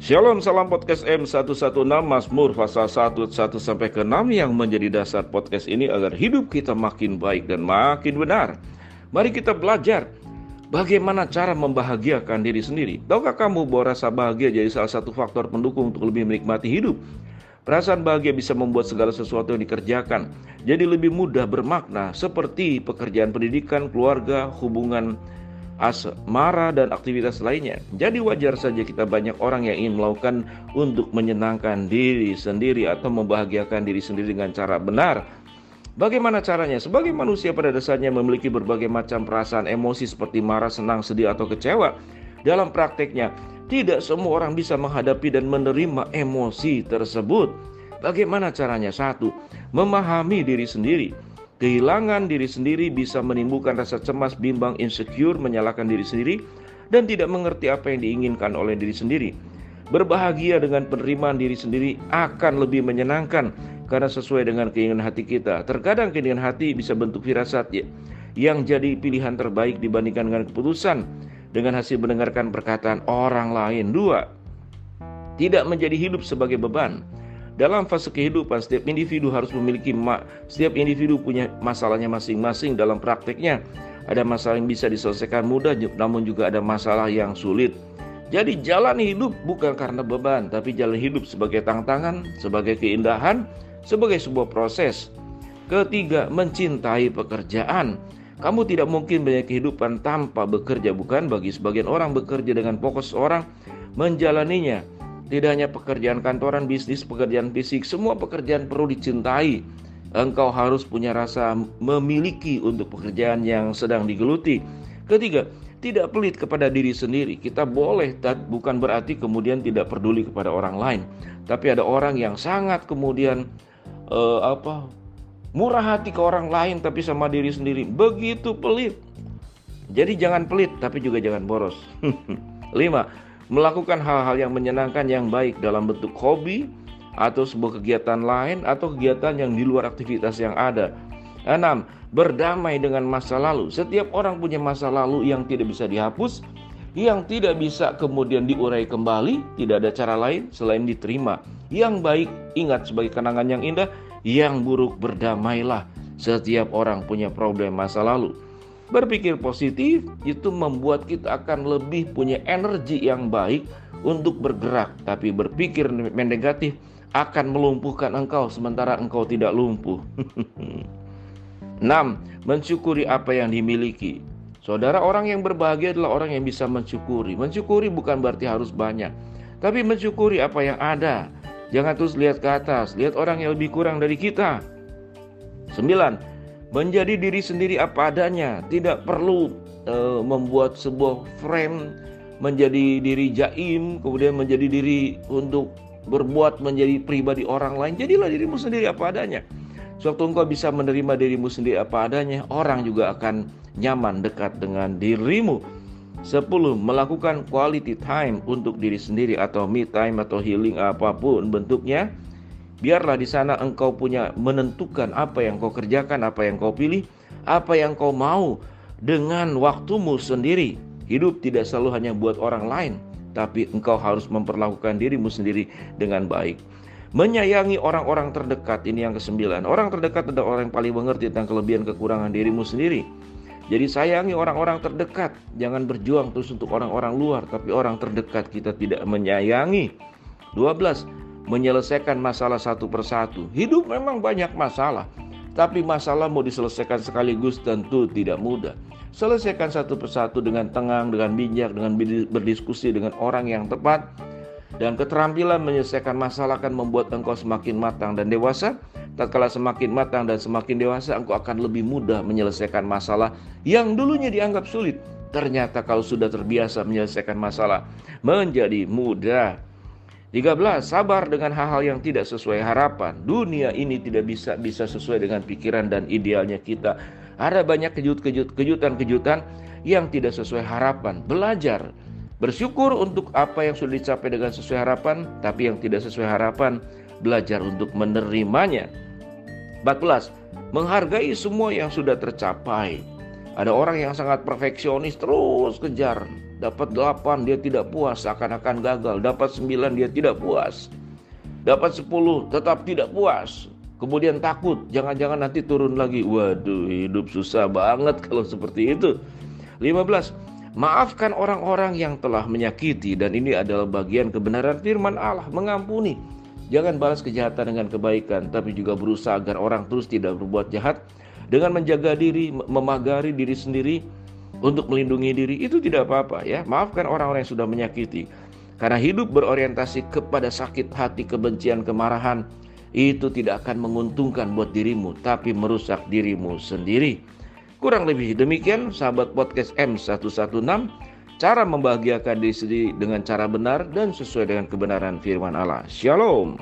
Shalom, salam podcast M116 Mazmur pasal 1 sampai ke 6 yang menjadi dasar podcast ini agar hidup kita makin baik dan makin benar. Mari kita belajar bagaimana cara membahagiakan diri sendiri. Tahukah kamu bahwa rasa bahagia jadi salah satu faktor pendukung untuk lebih menikmati hidup? Perasaan bahagia bisa membuat segala sesuatu yang dikerjakan jadi lebih mudah bermakna, seperti pekerjaan pendidikan, keluarga, hubungan asmara, dan aktivitas lainnya. Jadi wajar saja kita banyak orang yang ingin melakukan untuk menyenangkan diri sendiri atau membahagiakan diri sendiri dengan cara benar. Bagaimana caranya? Sebagai manusia pada dasarnya memiliki berbagai macam perasaan emosi seperti marah, senang, sedih, atau kecewa. Dalam prakteknya, tidak semua orang bisa menghadapi dan menerima emosi tersebut. Bagaimana caranya? 1. Memahami diri sendiri. Kehilangan diri sendiri bisa menimbulkan rasa cemas, bimbang, insecure, menyalahkan diri sendiri, dan tidak mengerti apa yang diinginkan oleh diri sendiri. Berbahagia dengan penerimaan diri sendiri akan lebih menyenangkan karena sesuai dengan keinginan hati kita. Terkadang keinginan hati bisa bentuk firasat yang jadi pilihan terbaik dibandingkan dengan keputusan dengan hasil mendengarkan perkataan orang lain. 2. Tidak menjadi hidup sebagai beban. Dalam fase kehidupan, setiap individu punya masalahnya masing-masing. Dalam prakteknya, ada masalah yang bisa diselesaikan mudah, namun juga ada masalah yang sulit. Jadi jalan hidup bukan karena beban, tapi jalan hidup sebagai tantangan, sebagai keindahan, sebagai sebuah proses. 3. Mencintai pekerjaan. Kamu tidak mungkin banyak kehidupan tanpa bekerja, bukan? Bagi sebagian orang, bekerja dengan fokus orang menjalaninya. Tidak hanya pekerjaan kantoran, bisnis, pekerjaan fisik, semua pekerjaan perlu dicintai. Engkau harus punya rasa memiliki untuk pekerjaan yang sedang digeluti. 4. Tidak pelit kepada diri sendiri. Kita boleh, bukan berarti kemudian tidak peduli kepada orang lain. Tapi ada orang yang sangat kemudian murah hati ke orang lain, tapi sama diri sendiri begitu pelit. Jadi jangan pelit, tapi juga jangan boros. 5. Melakukan hal-hal yang menyenangkan yang baik dalam bentuk hobi atau sebuah kegiatan lain atau kegiatan yang di luar aktivitas yang ada. 6. Berdamai dengan masa lalu. Setiap orang punya masa lalu yang tidak bisa dihapus, yang tidak bisa kemudian diurai kembali. Tidak ada cara lain selain diterima. Yang baik ingat sebagai kenangan yang indah, yang buruk berdamailah. Setiap orang punya problem masa lalu. Berpikir positif itu membuat kita akan lebih punya energi yang baik untuk bergerak. Tapi berpikir negatif akan melumpuhkan engkau sementara engkau tidak lumpuh. 6. Mensyukuri apa yang dimiliki. Saudara, orang yang berbahagia adalah orang yang bisa mensyukuri. Mensyukuri bukan berarti harus banyak, tapi mensyukuri apa yang ada. Jangan terus lihat ke atas, lihat orang yang lebih kurang dari kita. 9. Menjadi diri sendiri apa adanya. Tidak perlu membuat sebuah frame menjadi diri jaim, kemudian menjadi diri untuk berbuat menjadi pribadi orang lain. Jadilah dirimu sendiri apa adanya. Sewaktu engkau bisa menerima dirimu sendiri apa adanya, orang juga akan nyaman dekat dengan dirimu. 10. Melakukan quality time untuk diri sendiri atau me time atau healing, apapun bentuknya. Biarlah di sana engkau punya menentukan apa yang kau kerjakan, apa yang kau pilih, apa yang kau mau dengan waktumu sendiri. Hidup tidak selalu hanya buat orang lain, tapi engkau harus memperlakukan dirimu sendiri dengan baik. Menyayangi orang-orang terdekat, ini yang ke-9. Orang terdekat adalah orang yang paling mengerti tentang kelebihan kekurangan dirimu sendiri. Jadi sayangi orang-orang terdekat. Jangan berjuang terus untuk orang-orang luar, tapi orang terdekat kita tidak menyayangi. 12. Menyelesaikan masalah satu persatu. Hidup memang banyak masalah, tapi masalah mau diselesaikan sekaligus tentu tidak mudah. Selesaikan satu persatu dengan tenang, dengan bijak, dengan berdiskusi dengan orang yang tepat. Dan keterampilan menyelesaikan masalah akan membuat engkau semakin matang dan dewasa. Tatkala semakin matang dan semakin dewasa, engkau akan lebih mudah menyelesaikan masalah yang dulunya dianggap sulit. Ternyata kalau sudah terbiasa menyelesaikan masalah, menjadi mudah. 13. Sabar dengan hal-hal yang tidak sesuai harapan. Dunia ini tidak bisa sesuai dengan pikiran dan idealnya kita. Ada banyak kejutan-kejutan yang tidak sesuai harapan. Belajar bersyukur untuk apa yang sudah dicapai dengan sesuai harapan, tapi yang tidak sesuai harapan, belajar untuk menerimanya. 14. Menghargai semua yang sudah tercapai. Ada orang yang sangat perfeksionis, terus kejar. Dapat 8 dia tidak puas, seakan-akan gagal. Dapat 9 dia tidak puas. Dapat 10 tetap tidak puas. Kemudian takut, jangan-jangan nanti turun lagi. Waduh, hidup susah banget kalau seperti itu. 15. Maafkan orang-orang yang telah menyakiti, dan ini adalah bagian kebenaran firman Allah, mengampuni. Jangan balas kejahatan dengan kebaikan, tapi juga berusaha agar orang terus tidak berbuat jahat dengan menjaga diri, memagari diri sendiri untuk melindungi diri. Itu tidak apa-apa ya. Maafkan orang-orang yang sudah menyakiti. Karena hidup berorientasi kepada sakit hati, kebencian, kemarahan, itu tidak akan menguntungkan buat dirimu, tapi merusak dirimu sendiri. Kurang lebih demikian sahabat podcast M116, cara membahagiakan diri sendiri dengan cara benar dan sesuai dengan kebenaran firman Allah. Shalom.